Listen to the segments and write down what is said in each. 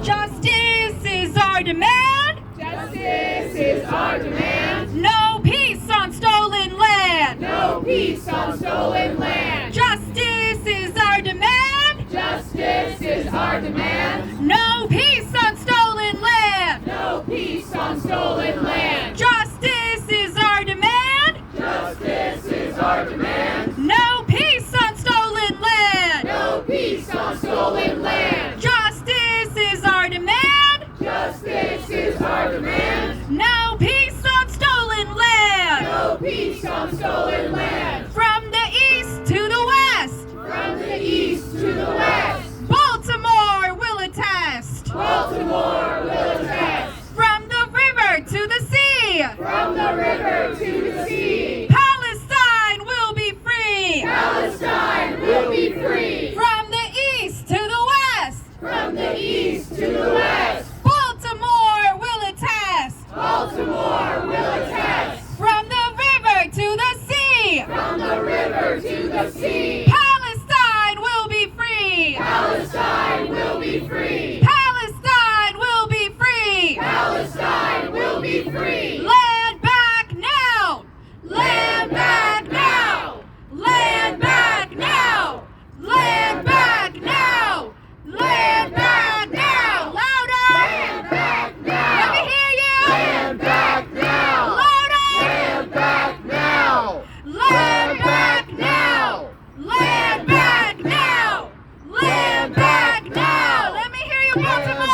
Justice is our demand. Justice is our demand. No peace on stolen land. No peace on stolen land. Justice is our demand. Justice is our demand. No peace on stolen land. No peace on stolen land. Justice is our demand. Justice is our demand. No peace on stolen land. No peace on stolen land. Justice is our demand. Justice is our demand. No peace on stolen land. No peace on stolen land. From the east to the west. From the east to the west. Baltimore will attest. Baltimore will attest. From the river to the sea. From the river to the sea. Palestine will be free. Palestine will be free. From the east to the west. From the east to the west. Baltimore will attest. Baltimore will attest. From the river to the sea. From the river to the sea. Palestine will be free. Palestine will be free. Palestine will be free. Palestine will be free. Land back now. Land back now. Land back now. Land back now. Land back now. Louder. Land back now. Let me hear you. Land back now. Louder. Land back now. Land back now. Land back now. Land back now. Let me hear you, Baltimore.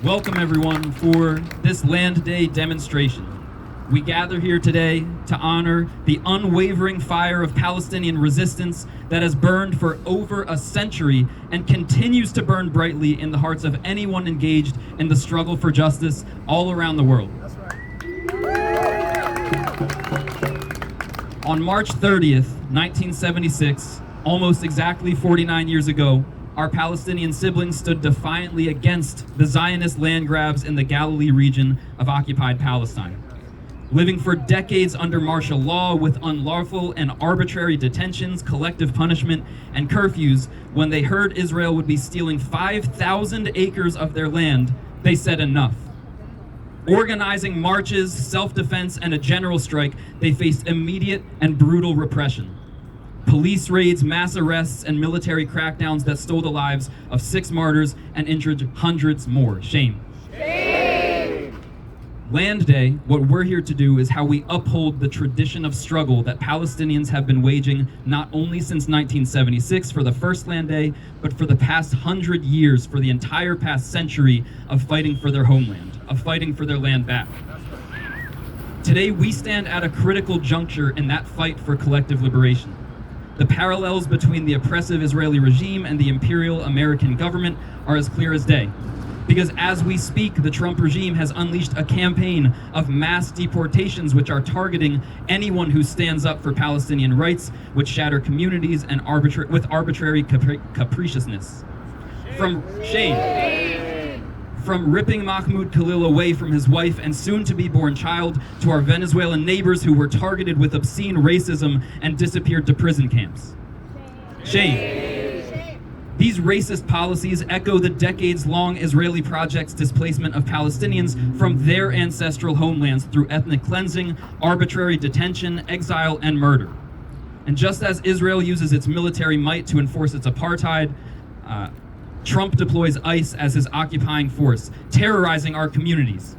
Welcome everyone for this Land Day demonstration. We gather here today to honor the unwavering fire of Palestinian resistance that has burned for over a century and continues to burn brightly in the hearts of anyone engaged in the struggle for justice all around the world. On March 30th, 1976, almost exactly 49 years ago, our Palestinian siblings stood defiantly against the Zionist land grabs in the Galilee region of occupied Palestine. Living for decades under martial law with unlawful and arbitrary detentions, collective punishment, and curfews, when they heard Israel would be stealing 5,000 acres of their land, they said enough. Organizing marches, self-defense, and a general strike, they faced immediate and brutal repression. Police raids, mass arrests, and military crackdowns that stole the lives of 6 martyrs and injured hundreds more. Shame. Land Day, what we're here to do is how we uphold the tradition of struggle that Palestinians have been waging not only since 1976 for the first Land Day, but for the past 100 years, for the entire past century of fighting for their homeland, of fighting for their land back. Today, we stand at a critical juncture in that fight for collective liberation. The parallels between the oppressive Israeli regime and the imperial American government are as clear as day. Because as we speak, the Trump regime has unleashed a campaign of mass deportations which are targeting anyone who stands up for Palestinian rights, which shatter communities and with arbitrary capriciousness. From ripping Mahmoud Khalil away from his wife and soon-to-be-born child to our Venezuelan neighbors who were targeted with obscene racism and disappeared to prison camps. Shame. These racist policies echo the decades-long Israeli project's displacement of Palestinians from their ancestral homelands through ethnic cleansing, arbitrary detention, exile, and murder. And just as Israel uses its military might to enforce its apartheid, Trump deploys ICE as his occupying force, terrorizing our communities.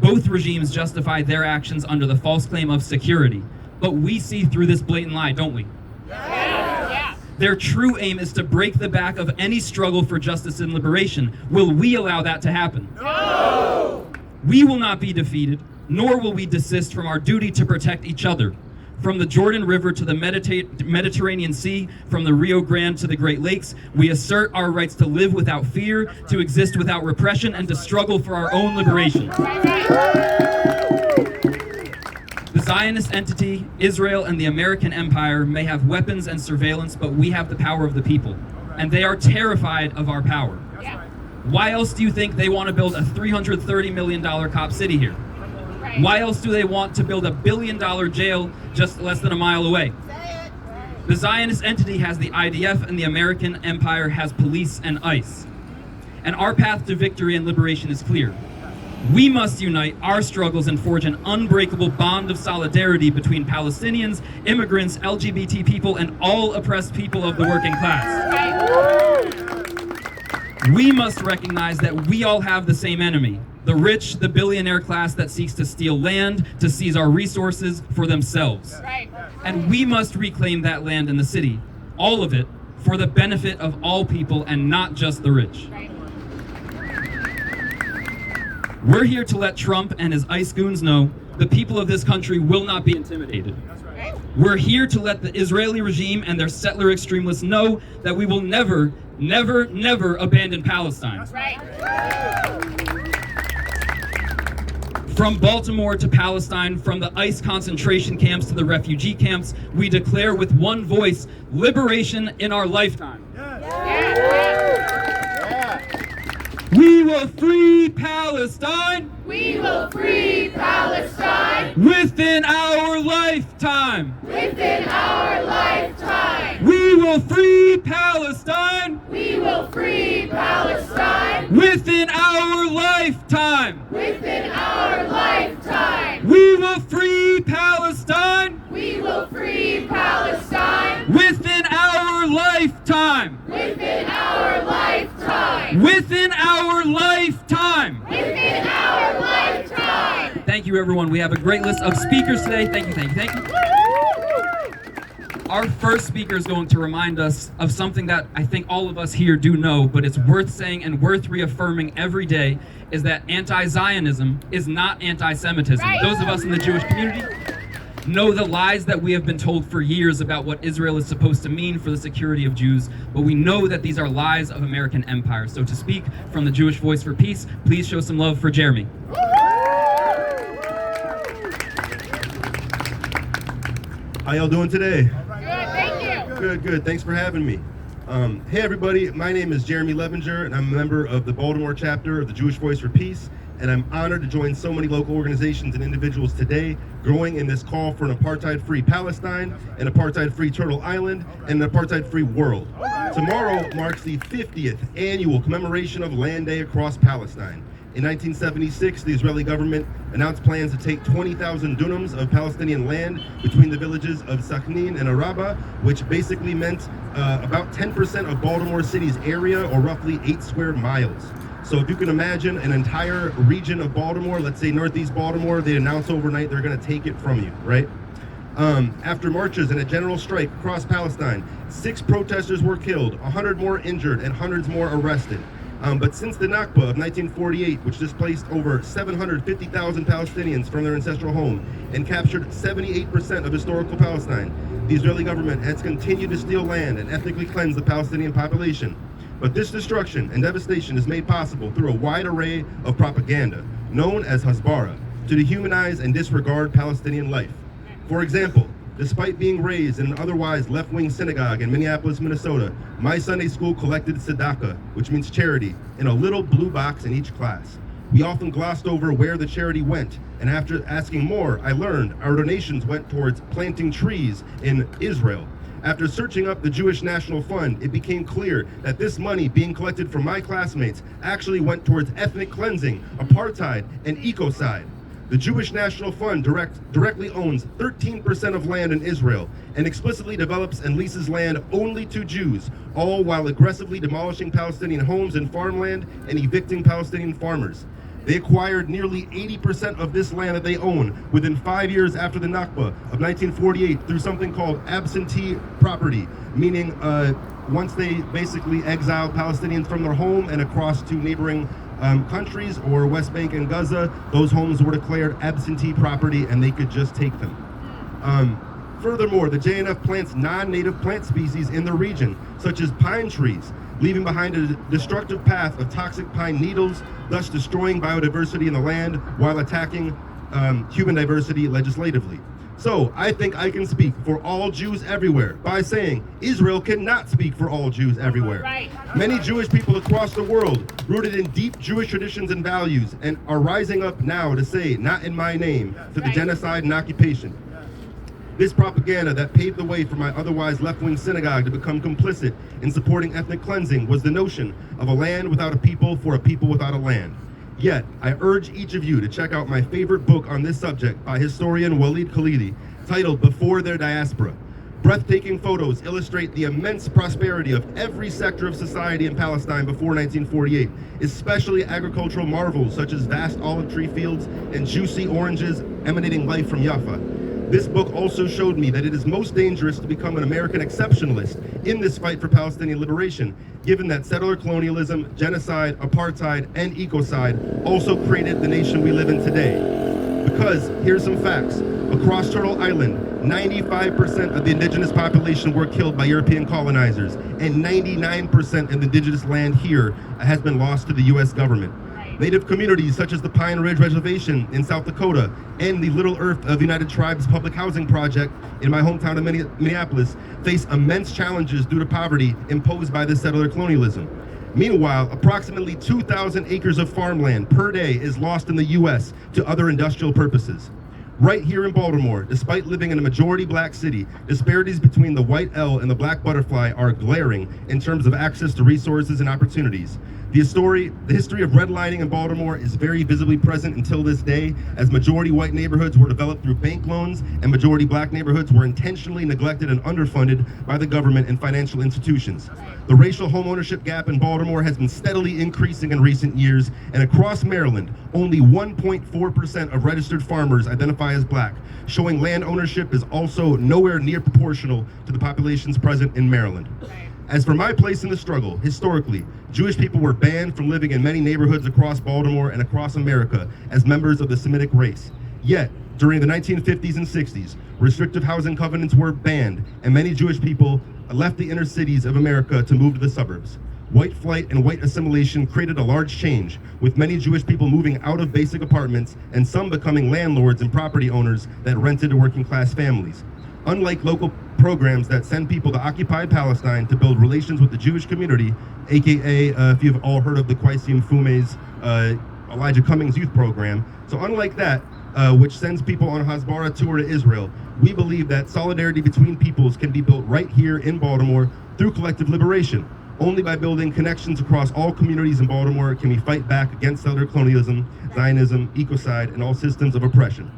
Both regimes justify their actions under the false claim of security. But we see through this blatant lie, don't we? Their true aim is to break the back of any struggle for justice and liberation. Will we allow that to happen? No! We will not be defeated, nor will we desist from our duty to protect each other. From the Jordan River to the Mediterranean Sea, from the Rio Grande to the Great Lakes, we assert our rights to live without fear, to exist without repression, and to struggle for our own liberation. The Zionist entity, Israel, and the American empire may have weapons and surveillance, but we have the power of the people. And they are terrified of our power. Why else do you think they want to build a $330 million cop city here? Why else do they want to build a $1 billion jail just less than a mile away? The Zionist entity has the IDF, and the American empire has police and ICE. And our path to victory and liberation is clear. We must unite our struggles and forge an unbreakable bond of solidarity between Palestinians, immigrants, LGBT people, and all oppressed people of the working class. We must recognize that we all have the same enemy: the rich, the billionaire class that seeks to steal land, to seize our resources for themselves. And we must reclaim that land in the city, all of it, for the benefit of all people and not just the rich. We're here to let Trump and his ICE goons know the people of this country will not be intimidated. We're here to let the Israeli regime and their settler extremists know that we will never, never, never abandon Palestine. From Baltimore to Palestine, from the ICE concentration camps to the refugee camps, we declare with one voice, liberation in our lifetime. We will free Palestine. We will free Palestine Within our lifetime. within our lifetime. We will free Palestine We will free Palestine within our lifetime. within our lifetime. We will free Palestine We will free Palestine within our lifetime. within our lifetime. Within our lifetime. Within our lifetime. Thank you, everyone. We have a great list of speakers today. Thank you, thank you, thank you. Our first speaker is going to remind us of something that I think all of us here do know, but it's worth saying and worth reaffirming every day, is that anti-Zionism is not anti-Semitism. Right. Those of us in the Jewish community know the lies that we have been told for years about what Israel is supposed to mean for the security of Jews, but we know that these are lies of American empire. So to speak from the Jewish Voice for Peace, please show some love for Jeremy. How y'all doing today? Good, thank you. Good. Thanks for having me. Hey everybody, my name is Jeremy Levinger, and I'm a member of the Baltimore chapter of the Jewish Voice for Peace, and I'm honored to join so many local organizations and individuals today growing in this call for an apartheid-free Palestine, an apartheid-free Turtle Island, and an apartheid-free world. Tomorrow marks the 50th annual commemoration of Land Day across Palestine. In 1976, the Israeli government announced plans to take 20,000 dunams of Palestinian land between the villages of Sakhnin and Araba, which basically meant about 10% of Baltimore City's area, or roughly 8 square miles. So if you can imagine an entire region of Baltimore, let's say Northeast Baltimore, they announce overnight they're going to take it from you, right? After marches and a general strike across Palestine, 6 protesters were killed, 100 more injured, and hundreds more arrested. But since the Nakba of 1948, which displaced over 750,000 Palestinians from their ancestral home and captured 78% of historical Palestine, the Israeli government has continued to steal land and ethnically cleanse the Palestinian population. But this destruction and devastation is made possible through a wide array of propaganda, known as Hasbara, to dehumanize and disregard Palestinian life. For example, despite being raised in an otherwise left-wing synagogue in Minneapolis, Minnesota, my Sunday school collected tzedakah, which means charity, in a little blue box in each class. We often glossed over where the charity went, and after asking more, I learned our donations went towards planting trees in Israel. After searching up the Jewish National Fund, it became clear that this money being collected from my classmates actually went towards ethnic cleansing, apartheid, and ecocide. The Jewish National Fund directly owns 13% of land in Israel and explicitly develops and leases land only to Jews, all while aggressively demolishing Palestinian homes and farmland and evicting Palestinian farmers. They acquired nearly 80% of this land that they own within 5 years after the Nakba of 1948 through something called absentee property, meaning once they basically exiled Palestinians from their home and across to neighboring countries or West Bank and Gaza, those homes were declared absentee property and they could just take them. Furthermore, the JNF plants non-native plant species in the region, such as pine trees, leaving behind a destructive path of toxic pine needles, thus destroying biodiversity in the land while attacking human diversity legislatively. So I think I can speak for all Jews everywhere by saying Israel cannot speak for all Jews everywhere. Right. Many Jewish people across the world, rooted in deep Jewish traditions and values, and are rising up now to say, not in my name, to the genocide and occupation. This propaganda that paved the way for my otherwise left-wing synagogue to become complicit in supporting ethnic cleansing was the notion of a land without a people for a people without a land. Yet, I urge each of you to check out my favorite book on this subject by historian Walid Khalidi, titled Before Their Diaspora. Breathtaking photos illustrate the immense prosperity of every sector of society in Palestine before 1948, especially agricultural marvels such as vast olive tree fields and juicy oranges emanating life from Jaffa. This book also showed me that it is most dangerous to become an American exceptionalist in this fight for Palestinian liberation, given that settler colonialism, genocide, apartheid, and ecocide also created the nation we live in today. Because, here's some facts. Across Turtle Island, 95% of the indigenous population were killed by European colonizers, and 99% of the indigenous land here has been lost to the U.S. government. Native communities such as the Pine Ridge Reservation in South Dakota and the Little Earth of United Tribes Public Housing Project in my hometown of Minneapolis face immense challenges due to poverty imposed by this settler colonialism. Meanwhile, approximately 2,000 acres of farmland per day is lost in the U.S. to other industrial purposes. Right here in Baltimore, despite living in a majority black city, disparities between the white L and the black butterfly are glaring in terms of access to resources and opportunities. The history of redlining in Baltimore is very visibly present until this day, as majority white neighborhoods were developed through bank loans and majority black neighborhoods were intentionally neglected and underfunded by the government and financial institutions. The racial homeownership gap in Baltimore has been steadily increasing in recent years, and across Maryland, only 1.4% of registered farmers identify as black, showing land ownership is also nowhere near proportional to the populations present in Maryland. As for my place in the struggle, historically, Jewish people were banned from living in many neighborhoods across Baltimore and across America as members of the Semitic race. Yet, during the 1950s and 60s, restrictive housing covenants were banned, and many Jewish people left the inner cities of America to move to the suburbs. White flight and white assimilation created a large change, with many Jewish people moving out of basic apartments and some becoming landlords and property owners that rented to working class families. Unlike local programs that send people to occupied Palestine to build relations with the Jewish community, aka if you've all heard of the Kwaisim Fume's Elijah Cummings Youth Program, so unlike that, which sends people on a Hasbara tour to Israel, we believe that solidarity between peoples can be built right here in Baltimore through collective liberation. Only by building connections across all communities in Baltimore can we fight back against settler colonialism, Zionism, ecocide, and all systems of oppression.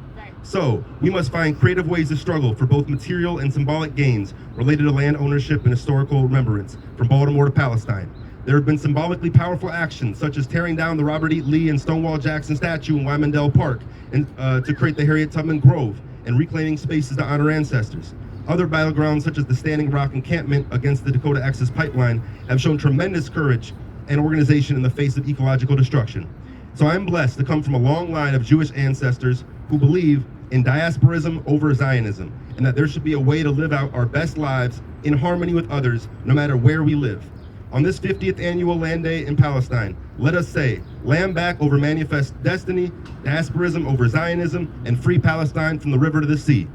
So, we must find creative ways to struggle for both material and symbolic gains related to land ownership and historical remembrance from Baltimore to Palestine. There have been symbolically powerful actions, such as tearing down the Robert E. Lee and Stonewall Jackson statue in Wymondale Park and to create the Harriet Tubman Grove and reclaiming spaces to honor ancestors. Other battlegrounds, such as the Standing Rock encampment against the Dakota Access Pipeline, have shown tremendous courage and organization in the face of ecological destruction. So I am blessed to come from a long line of Jewish ancestors who believe in diasporism over Zionism, and that there should be a way to live out our best lives in harmony with others, no matter where we live. On this 50th annual Land Day in Palestine, let us say, land back over manifest destiny, diasporism over Zionism, and free Palestine from the river to the sea.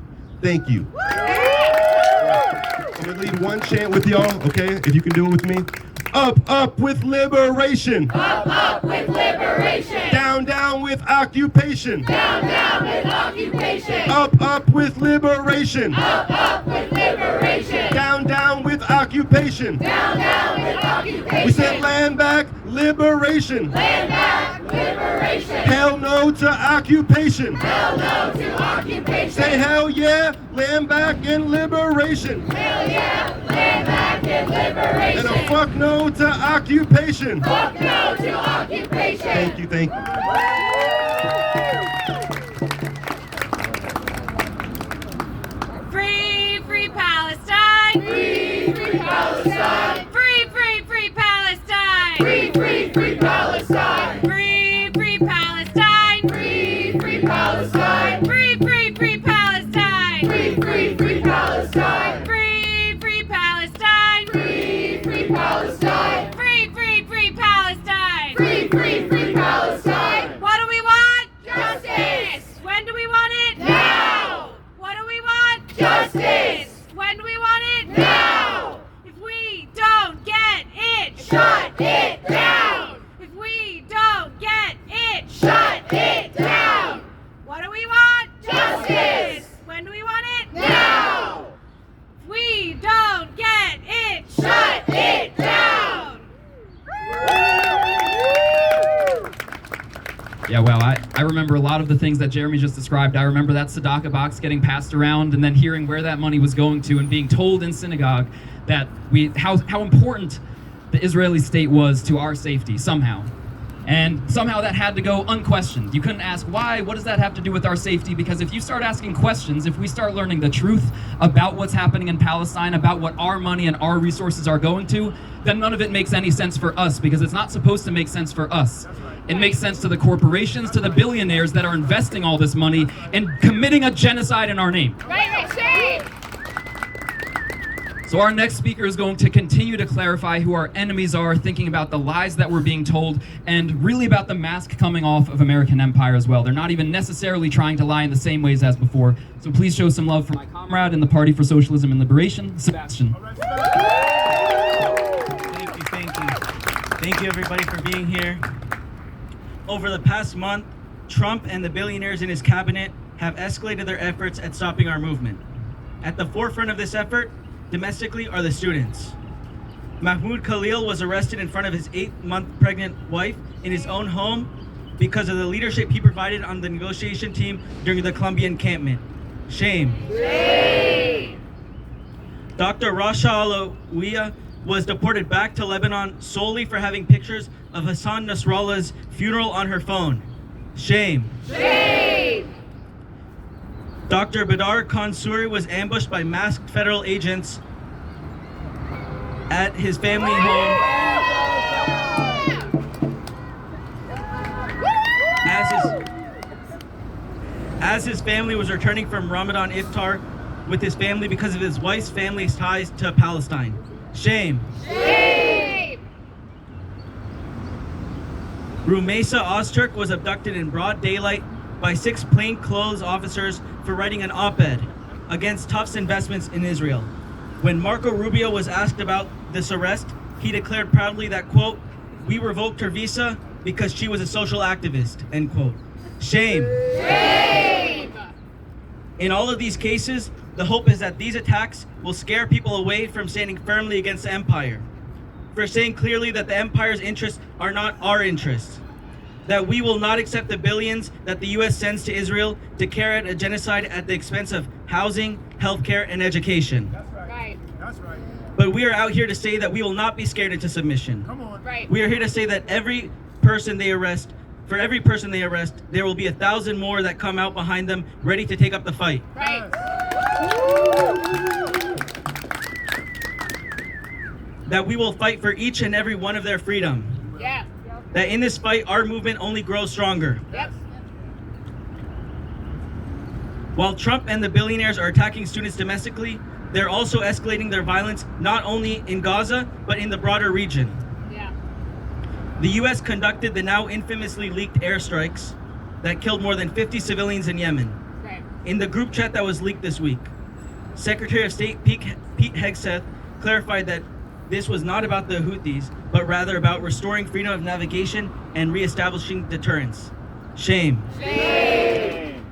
Thank you. I'm gonna lead one chant with y'all, okay? If you can do it with me. Up with liberation. Up with liberation. Down with occupation. Down with occupation. Up with liberation. Up with liberation. Down with occupation. Down with occupation. We said land back, liberation. Land back, liberation. Hell no to occupation. Hell no to occupation. Say hell yeah, land back and liberation. Hell yeah, land back and liberation. And a fuck no to occupation. Fuck no to occupation. Thank you. Free Palestine. Free Palestine. Free Palestine. Free Palestine. Free Palestine. Free Palestine. Free Palestine. Free Palestine. Free Palestine. Free Palestine. Free Palestine. Free Palestine. What do we want? Justice. When do we want it? Now. What do we want? Justice. When do we want it? Now. If we don't get it, shut it down. If we don't get it, shut it down. What do we want? Justice. When do we want it? Now. Yeah, well, I remember a lot of the things that Jeremy just described. I remember that tzedakah box getting passed around and then hearing where that money was going to and being told in synagogue that how important the Israeli state was to our safety somehow. And somehow that had to go unquestioned. You couldn't ask why, what does that have to do with our safety? Because if you start asking questions, if we start learning the truth about what's happening in Palestine, about what our money and our resources are going to, then none of it makes any sense for us, because it's not supposed to make sense for us. It makes sense to the corporations, to the billionaires that are investing all this money and committing a genocide in our name. Right, shame! So our next speaker is going to continue to clarify who our enemies are, thinking about the lies that we're being told, and really about the mask coming off of American empire as well. They're not even necessarily trying to lie in the same ways as before. So please show some love for my comrade in the Party for Socialism and Liberation, Sebastian. Thank you everybody for being here. Over the past month, Trump and the billionaires in his cabinet have escalated their efforts at stopping our movement. At the forefront of this effort, domestically, are the students. Mahmoud Khalil was arrested in front of his 8-month pregnant wife in his own home because of the leadership he provided on the negotiation team during the Columbia encampment. Shame. Shame! Dr. Rasha Alawiya was deported back to Lebanon solely for having pictures of Hassan Nasrallah's funeral on her phone. Shame. Shame! Dr. Badar Khansuri was ambushed by masked federal agents at his family home as his family was returning from Ramadan iftar with his family because of his wife's family's ties to Palestine. Shame. Shame! Rumeysa Ozturk was abducted in broad daylight by 6 plainclothes officers for writing an op-ed against Tufts investments in Israel. When Marco Rubio was asked about this arrest, he declared proudly that, quote, "We revoked her visa because she was a social activist," end quote. Shame. Shame! In all of these cases, the hope is that these attacks will scare people away from standing firmly against the empire, for saying clearly that the empire's interests are not our interests, that we will not accept the billions that the US sends to Israel to carry out a genocide at the expense of housing, healthcare, and education. Right, But we are out here to say that we will not be scared into submission. right. We are here to say that for every person they arrest, there will be 1,000 more that come out behind them, ready to take up the fight. Right. That we will fight for each and every one of their freedom. Yeah. That in this fight, our movement only grows stronger. Yep. While Trump and the billionaires are attacking students domestically, they're also escalating their violence not only in Gaza, but in the broader region. Yeah. The US conducted the now infamously leaked airstrikes that killed more than 50 civilians in Yemen. Right. In the group chat that was leaked this week, Secretary of State Pete Hegseth clarified that this was not about the Houthis, but rather about restoring freedom of navigation and reestablishing deterrence. Shame. Shame!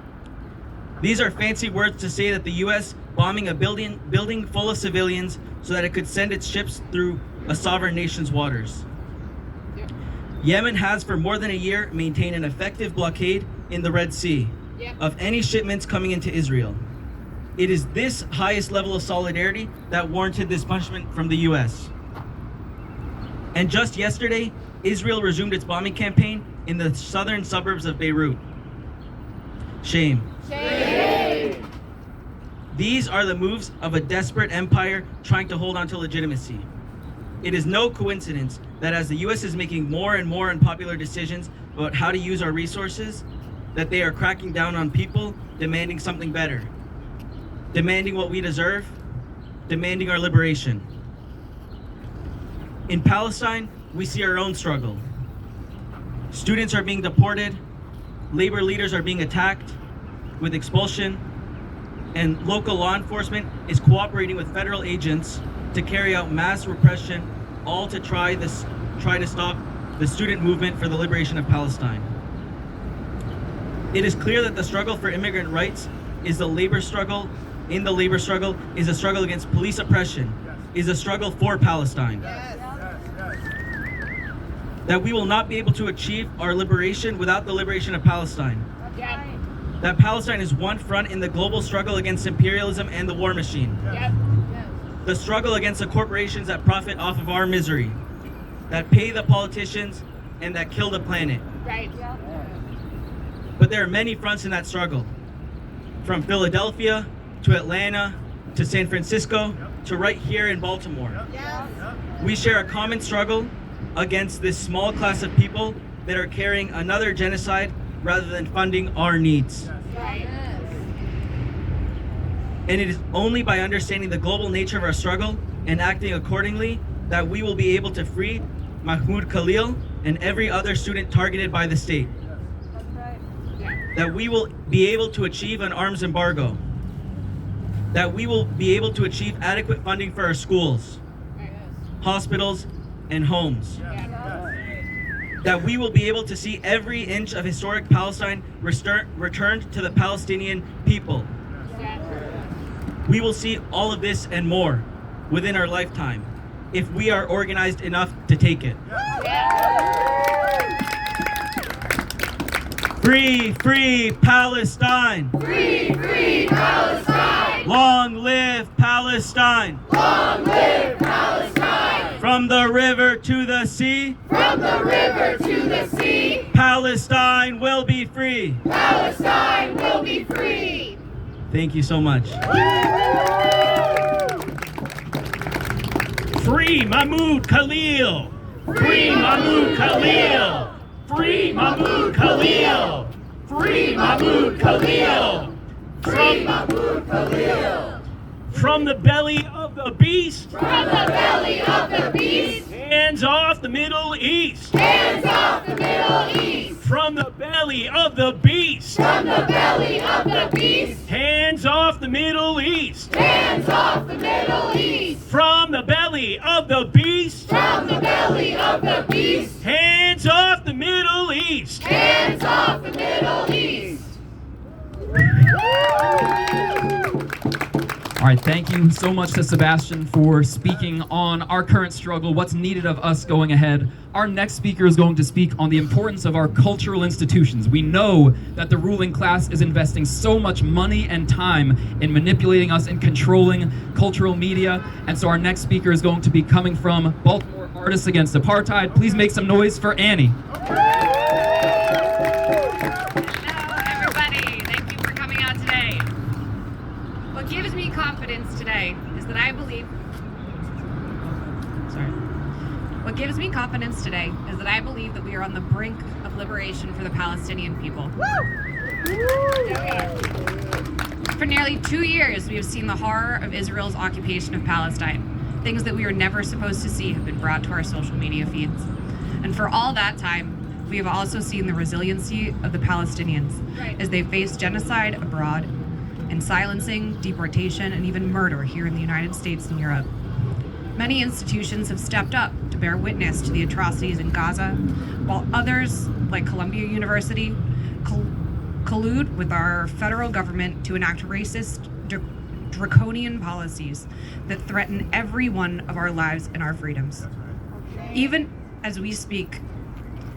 These are fancy words to say that the US bombing a building full of civilians so that it could send its ships through a sovereign nation's waters. Yep. Yemen has for more than a year maintained an effective blockade in the Red Sea Yep. of any shipments coming into Israel. It is this highest level of solidarity that warranted this punishment from the US. And just yesterday, Israel resumed its bombing campaign in the southern suburbs of Beirut. Shame. Shame! These are the moves of a desperate empire trying to hold on to legitimacy. It is no coincidence that as the US is making more and more unpopular decisions about how to use our resources, that they are cracking down on people demanding something better, demanding what we deserve, demanding our liberation. In Palestine, we see our own struggle. Students are being deported, labor leaders are being attacked with expulsion, and local law enforcement is cooperating with federal agents to carry out mass repression, all to try to stop the student movement for the liberation of Palestine. It is clear that the struggle for immigrant rights is the labor struggle. In the labor struggle is a struggle against police oppression, is a struggle for Palestine. That we will not be able to achieve our liberation without the liberation of Palestine. Yep. That Palestine is one front in the global struggle against imperialism and the war machine. Yep. The struggle against the corporations that profit off of our misery, that pay the politicians, and that kill the planet. Right. But there are many fronts in that struggle. From Philadelphia to Atlanta to San Francisco to right here in Baltimore. We share a common struggle against this small class of people that are carrying another genocide rather than funding our needs. Right. And it is only by understanding the global nature of our struggle and acting accordingly that we will be able to free Mahmoud Khalil and every other student targeted by the state. That we will be able to achieve an arms embargo. That we will be able to achieve adequate funding for our schools, hospitals, and homes. That we will be able to see every inch of historic Palestine returned to the Palestinian people. We will see all of this and more within our lifetime if we are organized enough to take it. Free, free Palestine! Free, free Palestine! Long live Palestine! Long live Palestine! From the river to the sea, From the river to the sea, Palestine will be free. Palestine will be free. Thank you so much. Free Mahmoud Khalil! Free Mahmoud Khalil! Free Mahmoud Khalil! Free Mahmoud Khalil! Free Mahmoud Khalil. From the belly of the beast, From the belly of the beast, hands off the Middle East. hands off the Middle East. From the belly of the beast, From the belly of the beast, hands off the Middle East. hands off the Middle East. From the belly of the beast, From the belly of the beast, hands off the Middle East. hands off the Middle East. All right, thank you so much to Sebastian for speaking on our current struggle, what's needed of us going ahead. Our next speaker is going to speak on the importance of our cultural institutions. We know that the ruling class is investing so much money and time in manipulating us and controlling cultural media. And so our next speaker is going to be coming from Baltimore Artists Against Apartheid. Please make some noise for Annie. Hello, everybody. Thank you for coming out today. What gives me confidence today is that I believe. What gives me confidence today is that I believe that we are on the brink of liberation for the Palestinian people. For nearly 2 years, we have seen the horror of Israel's occupation of Palestine. Things that we were never supposed to see have been brought to our social media feeds. And for all that time, we have also seen the resiliency of the Palestinians as they face genocide abroad and silencing, deportation, and even murder here in the United States and Europe. Many institutions have stepped up to bear witness to the atrocities in Gaza, while others, like Columbia University, collude with our federal government to enact racist, draconian policies that threaten every one of our lives and our freedoms. Even as we speak,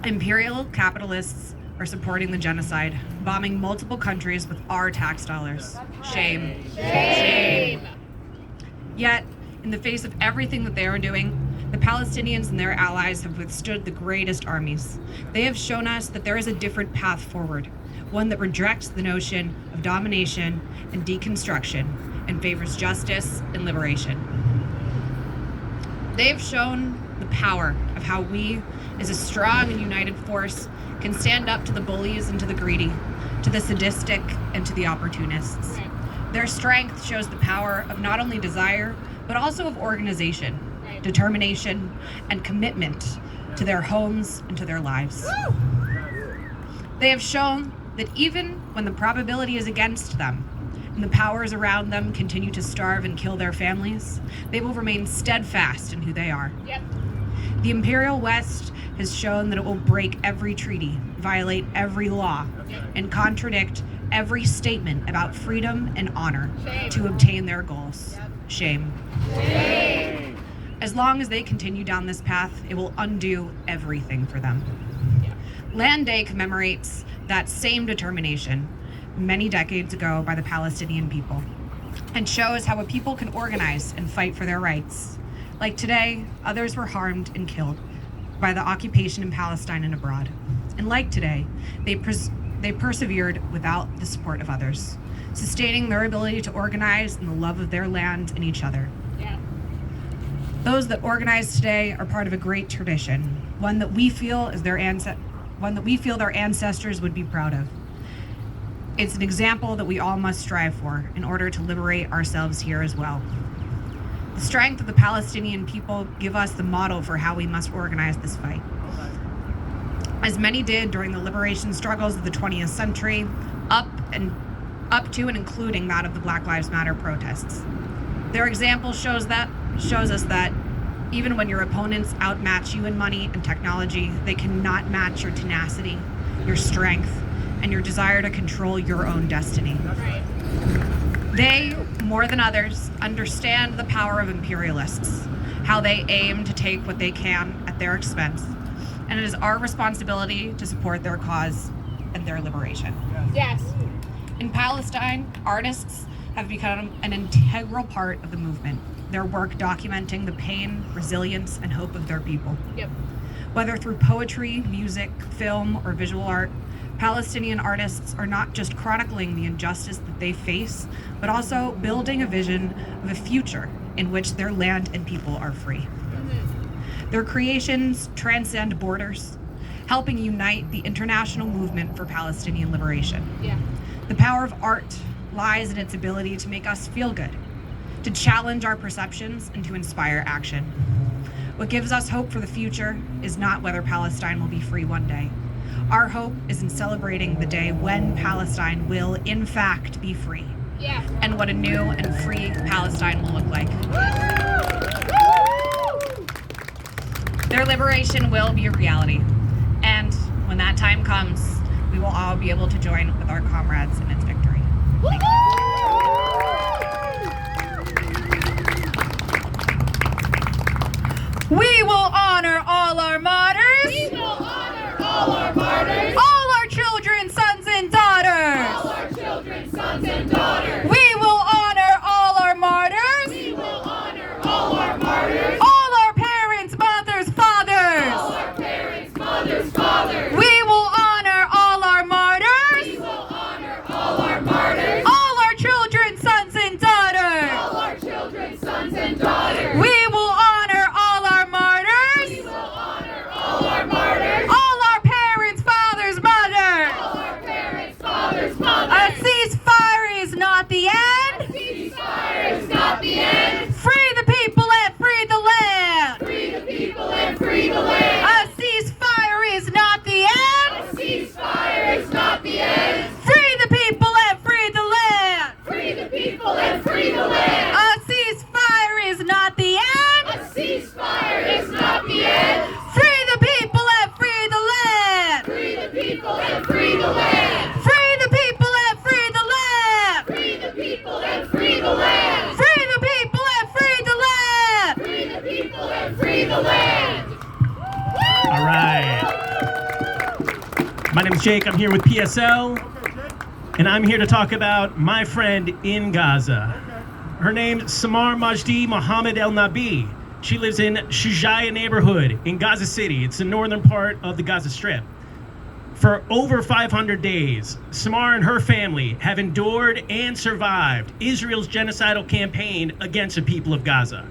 imperial capitalists are supporting the genocide, bombing multiple countries with our tax dollars. Shame. Shame. Yet, in the face of everything that they are doing, the Palestinians and their allies have withstood the greatest armies. They have shown us that there is a different path forward, one that rejects the notion of domination and deconstruction and favors justice and liberation. They have shown the power of how we, as a strong and united force, can stand up to the bullies and to the greedy, to the sadistic and to the opportunists. Their strength shows the power of not only desire, but also of organization, determination, and commitment to their homes and to their lives. They have shown that even when the probability is against them, and the powers around them continue to starve and kill their families, they will remain steadfast in who they are. The Imperial West has shown that it will break every treaty, violate every law, and contradict every statement about freedom and honor to obtain their goals. Shame. As long as they continue down this path, it will undo everything for them. Land Day commemorates that same determination many decades ago by the Palestinian people and shows how a people can organize and fight for their rights. Like today, others were harmed and killed by the occupation in Palestine and abroad. And like today, they persevered without the support of others, sustaining their ability to organize in the love of their land and each other. Those that organize today are part of a great tradition, one that we feel their ancestors would be proud of. It's an example that we all must strive for in order to liberate ourselves here as well. The strength of the Palestinian people give us the model for how we must organize this fight. As many did during the liberation struggles of the 20th century, up to and including that of the Black Lives Matter protests. Their example shows us that even when your opponents outmatch you in money and technology, they cannot match your tenacity, your strength, and your desire to control your own destiny. They, more than others, understand the power of imperialists, how they aim to take what they can at their expense, and it is our responsibility to support their cause and their liberation. Yes. In Palestine, artists have become an integral part of the movement, their work documenting the pain, resilience, and hope of their people. Yep. Whether through poetry, music, film, or visual art, Palestinian artists are not just chronicling the injustice that they face, but also building a vision of a future in which their land and people are free. Their creations transcend borders, helping unite the international movement for Palestinian liberation. Yeah. The power of art lies in its ability to make us feel good, to challenge our perceptions, and to inspire action. What gives us hope for the future is not whether Palestine will be free one day. Our hope is in celebrating the day when Palestine will, in fact, be free, Yeah. and what a new and free Palestine will look like. Their liberation will be a reality, and when that time comes, we will all be able to join with our comrades in its victory. Thank you. We will honor all our martyrs. We will honor all our martyrs. All our children, sons and daughters. All our children, sons and daughters. We will honor all our martyrs. We will honor all our martyrs. All our parents, mothers, fathers. All our parents, mothers, fathers. We will honor all our martyrs. We will honor all our martyrs. All our children, sons and daughters. All our children, sons and daughters. We will honor all our martyrs. We will honor all our martyrs. All our parents, fathers, mothers. All our parents, fathers, A mothers. ceasefire is not the end. Ceasefire is not the end. Free the people and free the land. Free the people and free the land. A ceasefire is not the end. A ceasefire is not the end. Free the people and free the land. Free the people and free the land. A ceasefire is not the end. A ceasefire is not the end. Free the people and free the land. Free the people and free the land. Free the people and free the land. Free the people and free the land. Free the people and free the land. Free the people and free the land. All right. My name is Jake. I'm here with PSL, and I'm here to talk about my friend in Gaza. Her name's Samar Majdi Mohammed El Nabi. She lives in Shujaiya neighborhood in Gaza City. It's the northern part of the Gaza Strip. For over 500 days, Samar and her family have endured and survived Israel's genocidal campaign against the people of Gaza.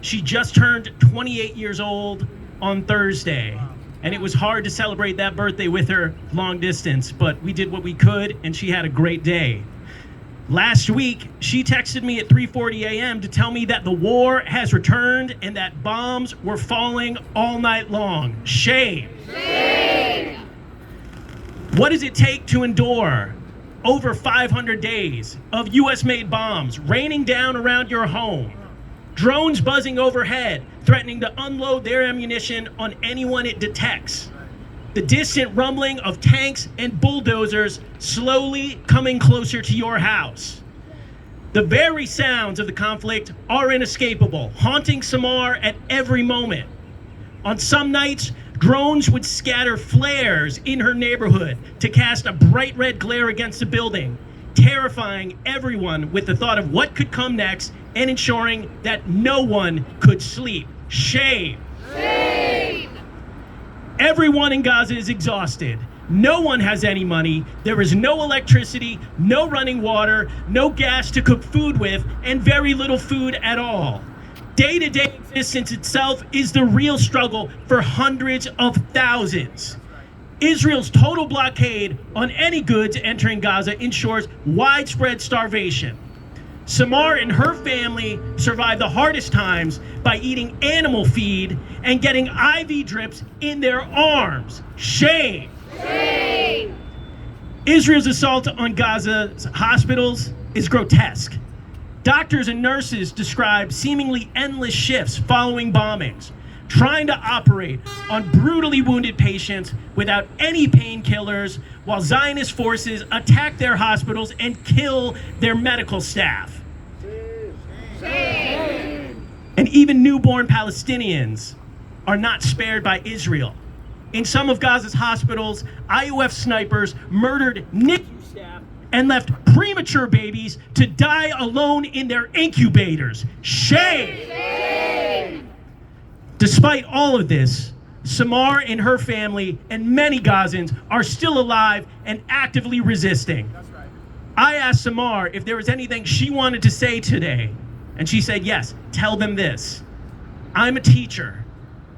She just turned 28 years old on Thursday, and it was hard to celebrate that birthday with her long distance, but we did what we could, and she had a great day. Last week, she texted me at 3:40 a.m. to tell me that the war has returned and that bombs were falling all night long. Shame. Shame. What does it take to endure over 500 days of US-made bombs raining down around your home? Drones buzzing overhead, threatening to unload their ammunition on anyone it detects. The distant rumbling of tanks and bulldozers slowly coming closer to your house. The very sounds of the conflict are inescapable, haunting Samar at every moment. On some nights, drones would scatter flares in her neighborhood to cast a bright red glare against the building, terrifying everyone with the thought of what could come next and ensuring that no one could sleep. Shame. Shame! Everyone in Gaza is exhausted. No one has any money. There is no electricity, no running water, no gas to cook food with, and very little food at all. Day-to-day existence itself is the real struggle for hundreds of thousands. Israel's total blockade on any goods entering Gaza ensures widespread starvation. Samar and her family survive the hardest times by eating animal feed and getting IV drips in their arms. Shame! Shame! Israel's assault on Gaza's hospitals is grotesque. Doctors and nurses describe seemingly endless shifts following bombings, trying to operate on brutally wounded patients without any painkillers, while Zionist forces attack their hospitals and kill their medical staff. Shame! And even newborn Palestinians are not spared by Israel. In some of Gaza's hospitals, IUF snipers murdered NICU staff and left premature babies to die alone in their incubators. Shame! Shame! Despite all of this, Samar and her family and many Gazans are still alive and actively resisting. That's right. I asked Samar if there was anything she wanted to say today, and she said, yes, tell them this. I'm a teacher.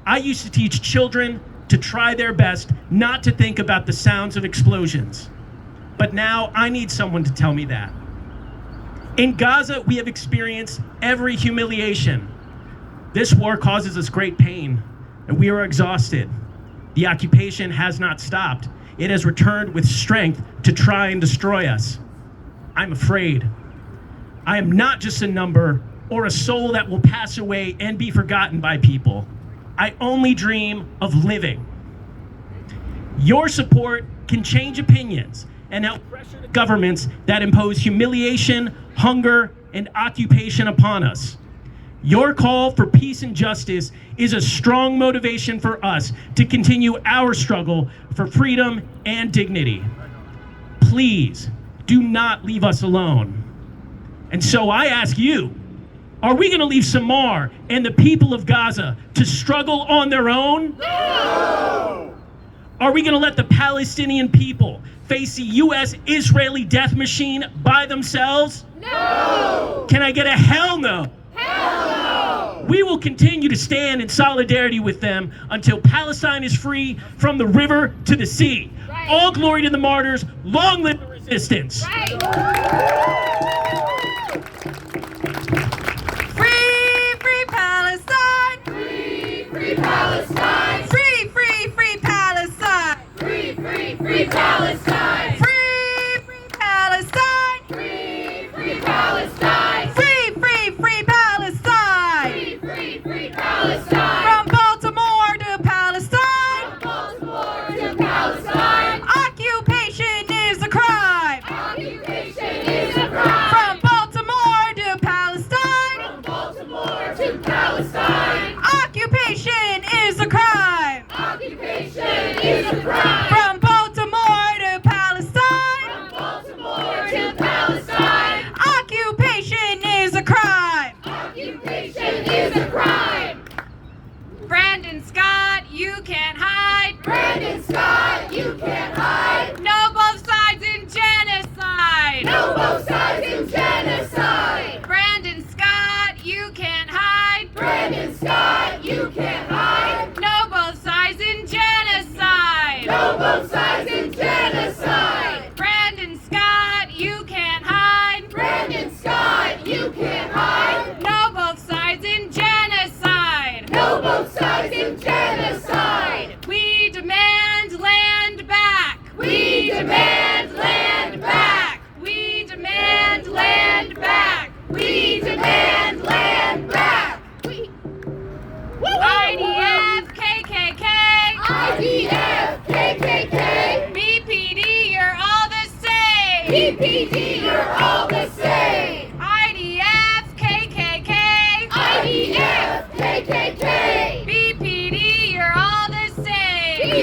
I used to teach children to try their best not to think about the sounds of explosions. But now I need someone to tell me that. In Gaza, we have experienced every humiliation. This war causes us great pain, and we are exhausted. The occupation has not stopped. It has returned with strength to try and destroy us. I'm afraid. I am not just a number or a soul that will pass away and be forgotten by people. I only dream of living. Your support can change opinions and help pressure the governments that impose humiliation, hunger, and occupation upon us. Your call for peace and justice is a strong motivation for us to continue our struggle for freedom and dignity. Please do not leave us alone. And so I ask you, are we going to leave Samar and the people of Gaza to struggle on their own? No! Are we going to let the Palestinian people face the U.S.-Israeli death machine by themselves? No! Can I get a hell no? Hell no! We will continue to stand in solidarity with them until Palestine is free from the river to the sea. Right. All glory to the martyrs. Long live the resistance. Free, free Palestine! Free, free Palestine! Free, free, free Palestine! Free, free, free Palestine! Free, free Palestine! Free, free Palestine! Free, free, free Palestine! Free, free, free Palestine! From Baltimore to Palestine! Baltimore to Palestine! Occupation is a crime! Occupation is a crime! From Baltimore to Palestine! From Baltimore to Palestine! Occupation is a crime! Occupation is a crime! From Baltimore to Palestine! From Baltimore to Palestine! Occupation is a crime! Occupation is a crime! Brandon Scott, you can't hide. Brandon Scott, you can't hide! No both sides in genocide. No both sides in genocide! Brandon Scott, you can't hide. Brandon Scott, you can't hide! No both sides in genocide. No both sides in genocide! Brandon Scott, you can't hide. Brandon Scott, you can't hide! No both sides in genocide. No both sides in genocide! We demand land back. We demand land back! We demand land back. We demand land back! IDF, KKK, IDF, KKK, BPD, you're all the same. BPD, you're all the same! IDF,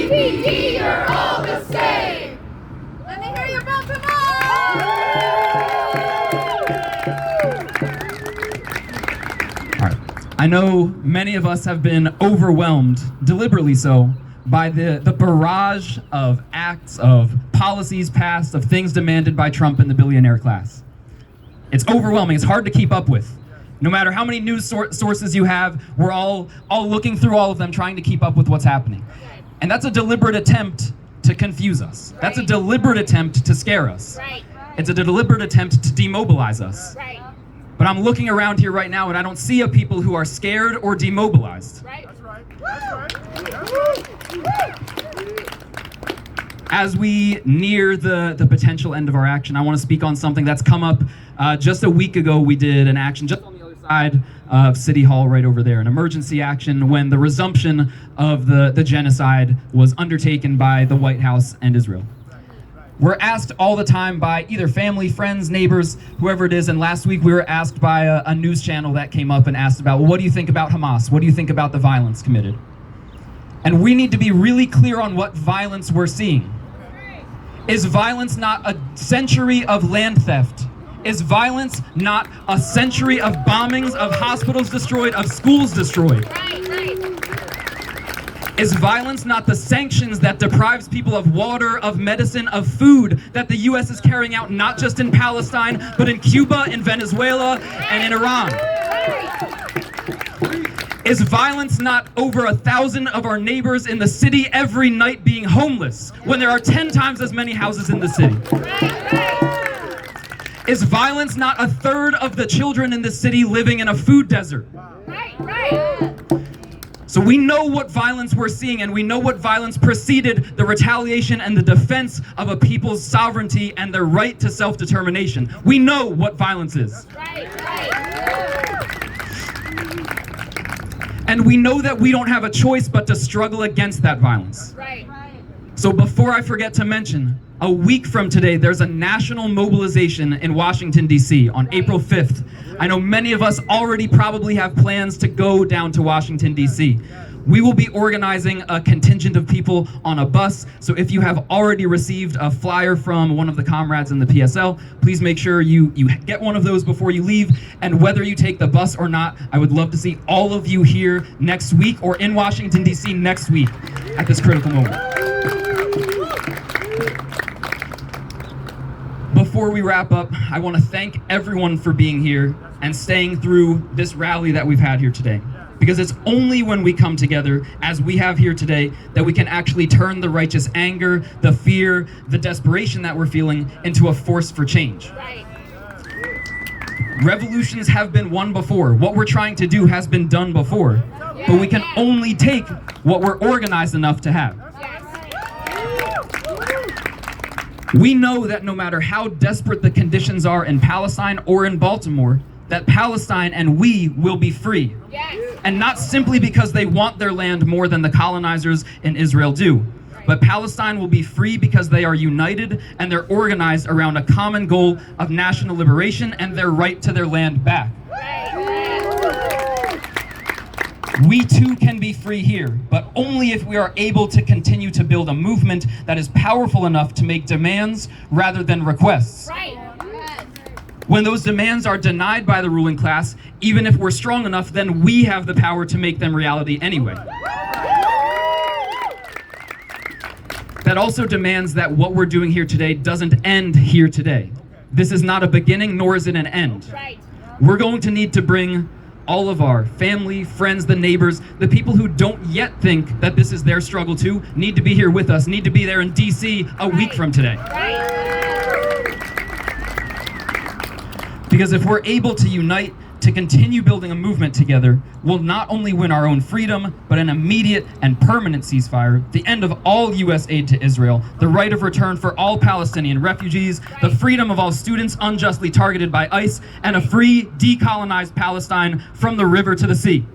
PPD, you're all the same. Let me hear you, Baltimore! All right. I know many of us have been overwhelmed, deliberately so, by the barrage of acts, of policies passed, of things demanded by Trump and the billionaire class. It's overwhelming. It's hard to keep up with. No matter how many news sources you have, we're all looking through all of them, trying to keep up with what's happening. And that's a deliberate attempt to confuse us. That's a deliberate attempt to scare us. Right. It's a deliberate attempt to demobilize us. Right. But I'm looking around here right now and I don't see a people who are scared or demobilized. Right. As we near the potential end of our action, I want to speak on something that's come up just a week ago. We did an action just on the other side of City Hall right over there, an emergency action when the resumption of the genocide was undertaken by the White House and Israel. We're asked all the time by either family, friends, neighbors, whoever it is, and last week we were asked by a news channel that came up and asked about, well, what do you think about Hamas? What do you think about the violence committed? And we need to be really clear on what violence we're seeing. Is violence not a century of land theft? Is violence not a century of bombings, of hospitals destroyed, of schools destroyed? Is violence not the sanctions that deprives people of water, of medicine, of food that the U.S. is carrying out not just in Palestine, but in Cuba, in Venezuela, and in Iran? Is violence not over 1,000 of our neighbors in the city every night being homeless when there are 10 times as many houses in the city? Is violence not a third of the children in the city living in a food desert? So we know what violence we're seeing, and we know what violence preceded the retaliation and the defense of a people's sovereignty and their right to self-determination. We know what violence is. And we know that we don't have a choice but to struggle against that violence. So before I forget to mention, a week from today, there's a national mobilization in Washington, D.C. on April 5th. I know many of us already probably have plans to go down to Washington, D.C. We will be organizing a contingent of people on a bus, so if you have already received a flyer from one of the comrades in the PSL, please make sure you get one of those before you leave, and whether you take the bus or not, I would love to see all of you here next week or in Washington, D.C. next week at this critical moment. Before we wrap up, I want to thank everyone for being here and staying through this rally that we've had here today. Because it's only when we come together, as we have here today, that we can actually turn the righteous anger, the fear, the desperation that we're feeling into a force for change. Revolutions have been won before. What we're trying to do has been done before. But we can only take what we're organized enough to have. We know that no matter how desperate the conditions are in Palestine or in Baltimore, that Palestine and we will be free. And not simply because they want their land more than the colonizers in Israel do, but Palestine will be free because they are united and they're organized around a common goal of national liberation and their right to their land back. We too can be free here, but only if we are able to continue to build a movement that is powerful enough to make demands rather than requests. When those demands are denied by the ruling class, even if we're strong enough, then we have the power to make them reality anyway. That also demands that what we're doing here today doesn't end here today. This is not a beginning, nor is it an end. We're going to need to bring all of our family, friends, the neighbors, the people who don't yet think that this is their struggle too, need to be here with us, need to be there in DC a week from today. Because if we're able to unite to continue building a movement together, we'll not only win our own freedom, but an immediate and permanent ceasefire, the end of all U.S. aid to Israel, the right of return for all Palestinian refugees, the freedom of all students unjustly targeted by ICE, and a free, decolonized Palestine from the river to the sea.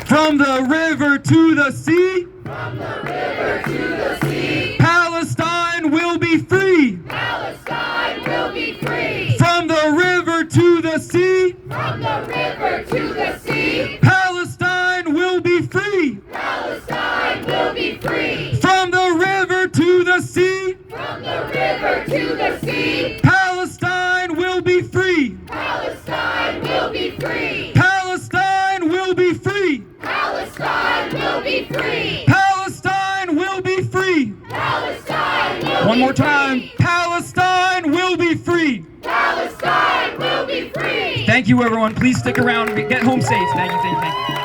From the river to the sea, From the river to the sea, Palestine will be free. Palestine will be free. From the river to the sea, From the river to the sea, Palestine will be free. Palestine One more time. Palestine will be free. Palestine will be free. Thank you, everyone. Please stick around. Get home safe. Thank you.